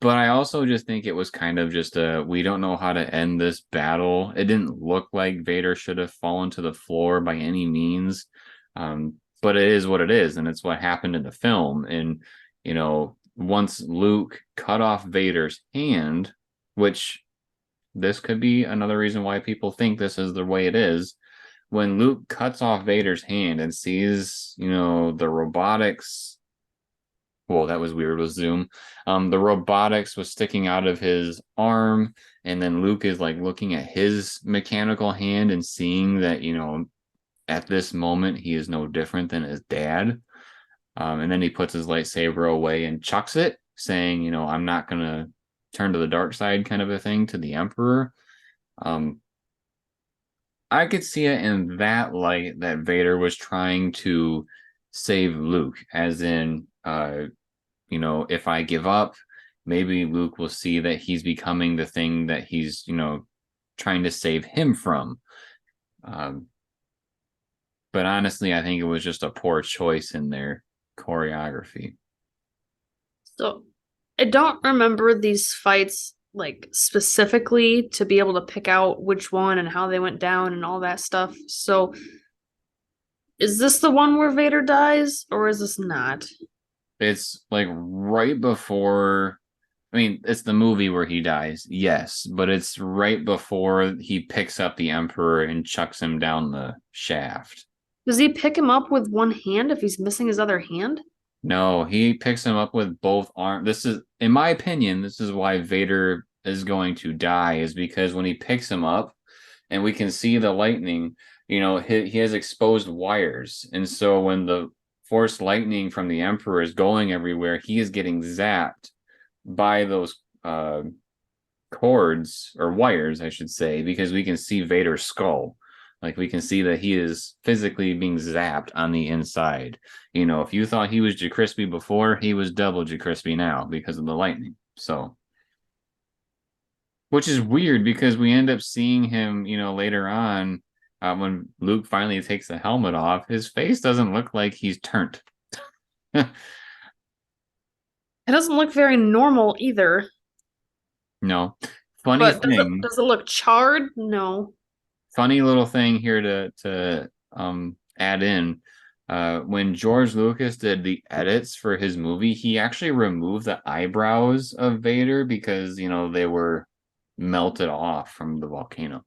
but I also just think it was kind of just we don't know how to end this battle. It didn't look like Vader should have fallen to the floor by any means. But it is what it is, and it's what happened in the film. And, once Luke cut off Vader's hand, which this could be another reason why people think this is the way it is. When Luke cuts off Vader's hand and sees, the robotics. Well, that was weird with Zoom. The robotics was sticking out of his arm, and then Luke is like looking at his mechanical hand and seeing that, at this moment he is no different than his dad. And then he puts his lightsaber away and chucks it, saying, I'm not gonna turn to the dark side, kind of a thing, to the Emperor. Um, I could see it in that light that Vader was trying to save Luke, as in, if I give up, maybe Luke will see that he's becoming the thing that he's, trying to save him from. Um, but honestly, I think it was just a poor choice in their choreography. So I don't remember these fights like specifically to be able to pick out which one and how they went down and all that stuff. So is this the one where Vader dies or is this not? It's like right before. I mean, it's the movie where he dies, yes, but it's right before he picks up the Emperor and chucks him down the shaft. Does he pick him up with one hand if he's missing his other hand? No, he picks him up with both arms. This is, in my opinion, this is why Vader is going to die, is because when he picks him up and we can see the lightning, he has exposed wires. And so when the force lightning from the Emperor is going everywhere, he is getting zapped by those cords or wires, I should say, because we can see Vader's skull. Like we can see that he is physically being zapped on the inside. If you thought he was Crispy before, he was double Crispy now because of the lightning. So, which is weird because we end up seeing him, later on, when Luke finally takes the helmet off, his face doesn't look like he's turned. It doesn't look very normal either. No. Funny But thing. does it look charred? No. funny little thing here to add in. When George Lucas did the edits for his movie, he actually removed the eyebrows of Vader because, they were melted off from the volcano.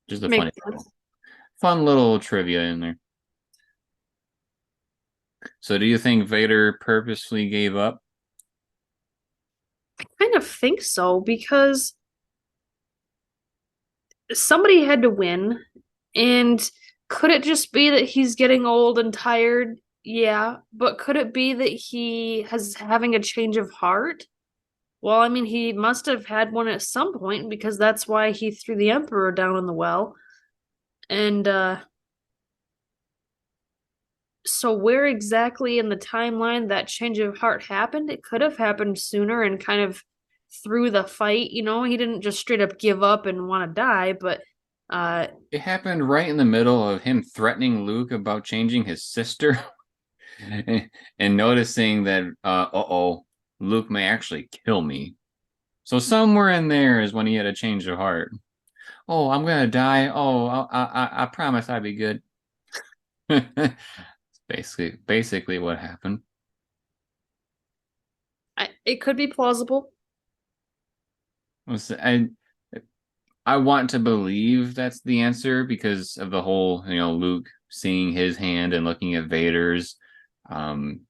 Just a Makes funny sense. fun little trivia in there. So do you think Vader purposely gave up? I kind of think so because somebody had to win. And could it just be that he's getting old and tired? Yeah, but could it be that he has having a change of heart? Well, I mean, he must have had one at some point because that's why he threw the Emperor down in the well. And so where exactly in the timeline that change of heart happened? It could have happened sooner and kind of through the fight, he didn't just straight up give up and want to die, but uh It happened right in the middle of him threatening Luke about changing his sister and noticing that, uh-oh, Luke may actually kill me. So somewhere in there is when he had a change of heart. Oh, I'm gonna die. Oh, I promise I'd be good. Basically what happened. it could be plausible. I I want to believe that's the answer because of the whole, Luke seeing his hand and looking at Vader's. Um,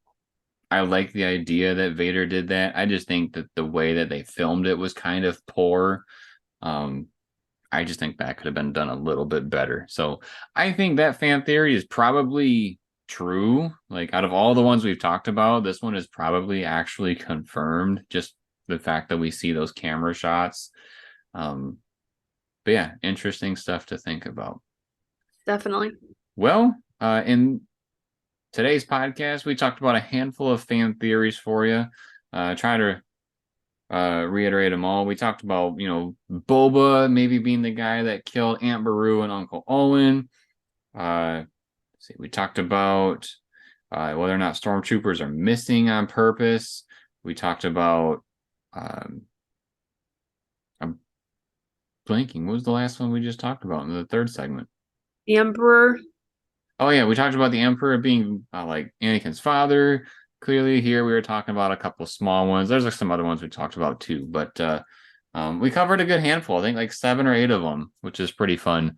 I like the idea that Vader did that. I just think that the way that they filmed it was kind of poor. Um, I just think that could have been done a little bit better. So I think that fan theory is probably true. Like out of all the ones we've talked about, this one is probably actually confirmed. Just the fact that we see those camera shots. Um, but yeah, interesting stuff to think about. Definitely. Well, in today's podcast, we talked about a handful of fan theories for you. Try to reiterate them all. We talked about, Boba maybe being the guy that killed Aunt Beru and Uncle Owen. See, we talked about whether or not stormtroopers are missing on purpose. We talked about I'm blanking. What was the last one we just talked about in the third segment? The Emperor. Oh yeah, we talked about the Emperor being like Anakin's father. Clearly, here we were talking about a couple small ones. There's like some other ones we talked about too, but we covered a good handful. I think like 7 or 8 of them, which is pretty fun.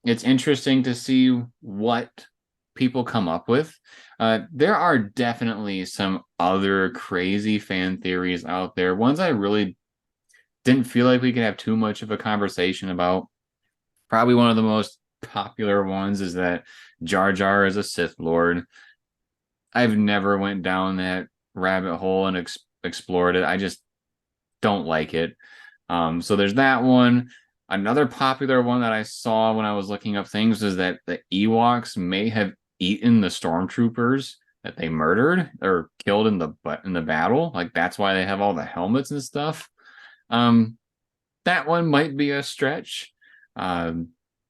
It's interesting to see what people come up with. There are definitely some other crazy fan theories out there. Ones I really didn't feel like we could have too much of a conversation about. Probably one of the most popular ones is that Jar Jar is a Sith Lord. I've never went down that rabbit hole and explored it. I just don't like it. So there's that one. Another popular one that I saw when I was looking up things is that the Ewoks may have eaten the stormtroopers that they murdered or killed in the battle. Like that's why they have all the helmets and stuff. Um, that one might be a stretch. Um,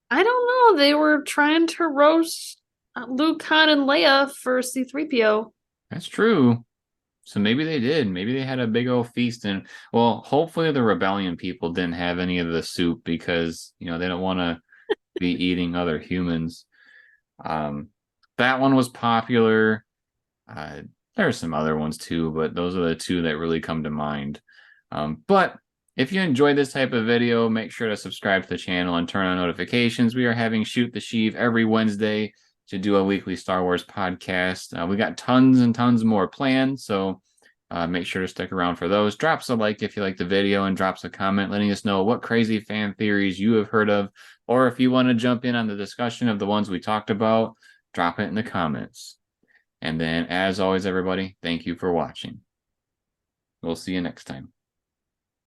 I don't know. They were trying to roast Luke, Han, and Leia for C-3PO. that's true. So maybe they did. Maybe they had a big old feast, and well, hopefully the rebellion people didn't have any of the soup because they don't want to be eating other humans. Um, that one was popular. Uh, there are some other ones too, but those are the two that really come to mind. But if you enjoyed this type of video, make sure to subscribe to the channel and turn on notifications. We are having Shoot the Sheev every Wednesday to do a weekly Star Wars podcast. We got tons and tons more planned, so make sure to stick around for those. Drop us a like if you like the video and drop us a comment letting us know what crazy fan theories you have heard of, or if you want to jump in on the discussion of the ones we talked about, drop it in the comments. And then, as always, everybody, thank you for watching. We'll see you next time.